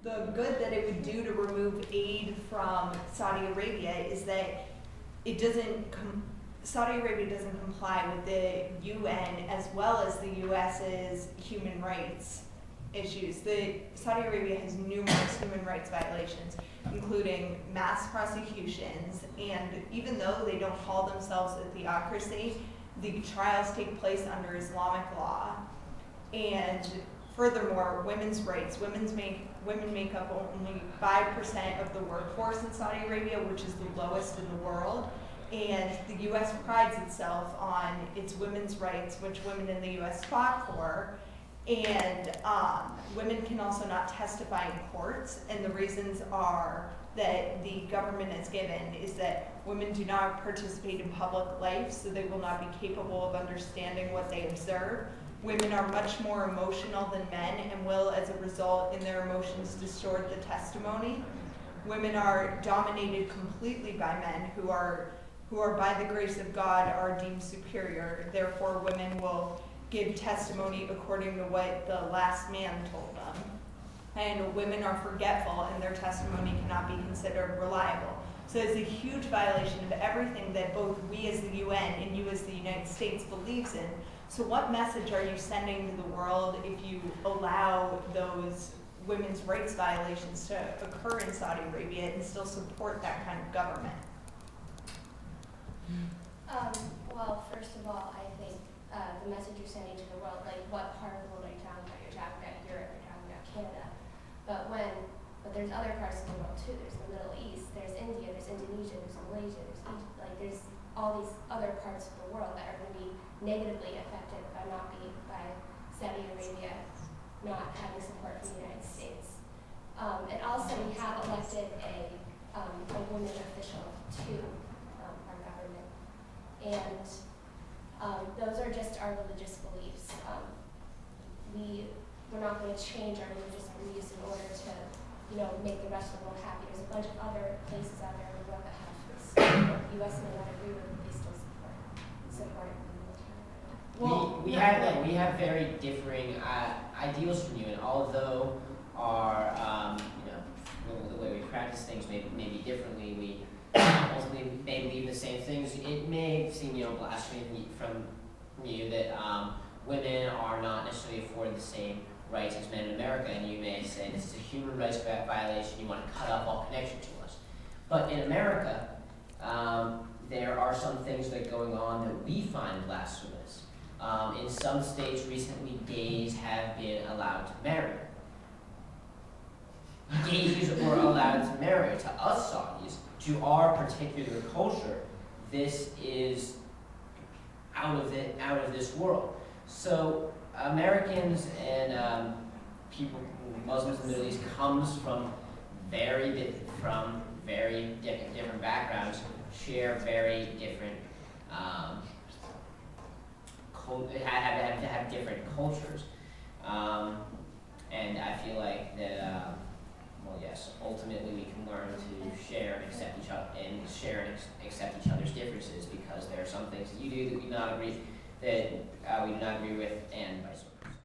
the good that it would do to remove aid from Saudi Arabia is that it doesn't Saudi Arabia doesn't comply with the UN as well as the US's human rights issues. Saudi Arabia has numerous human rights violations, including mass prosecutions, and even though they don't call themselves a theocracy, the trials take place under Islamic law. And furthermore, women's rights. Women make up only 5% of the workforce in Saudi Arabia, which is the lowest in the world. And the U.S. prides itself on its women's rights, which women in the U.S. fought for. And women can also not testify in courts, and the reasons are that the government has given is that women do not participate in public life, so they will not be capable of understanding what they observe. Women are much more emotional than men and will, as a result, in their emotions, distort the testimony. Women are dominated completely by men who are by the grace of God are deemed superior. Therefore, women will give testimony according to what the last man told them. And women are forgetful and their testimony cannot be considered reliable. So it's a huge violation of everything that both we as the UN and you as the United States believes in. So what message are you sending to the world if you allow those women's rights violations to occur in Saudi Arabia and still support that kind of government? Well, first of all, I think the message you're sending to the world, like what part of the world are you talking about? You're talking about Europe, you're talking about Canada. But there's other parts of the world too. There's the Middle East, there's India, there's Indonesia, there's Malaysia, there's Egypt. Like there's all these other parts of the world that are going to be negatively affected by Saudi Arabia not having support from the United States. And also we have elected a woman official to our government. And those are just our religious beliefs. We're not going to change our religious beliefs in order to, make the rest of the world happy. There's a bunch of other places out there in the world that have this. The U.S. may not agree with, but they still support the military. Well, we have very differing ideals from you, and although our the way we practice things may be differently, we ultimately may believe the same things. It may seem blasphemy from you that women are not necessarily afforded the same rights as men in America, and you may say this is a human rights violation, you want to cut off all connection to us. But in America, there are some things that are going on that we find blasphemous. In some states recently, gays have been allowed to marry. Gays were allowed to marry. To us Saudis, to our particular culture, this is out of this world. So Americans and people, Muslims in the Middle East, comes from very different backgrounds, share very different have different cultures, and I feel like that. Yes, ultimately we can learn to share and accept each other, accept each other's differences, because there are some things that you do that we do not agree with, and vice versa.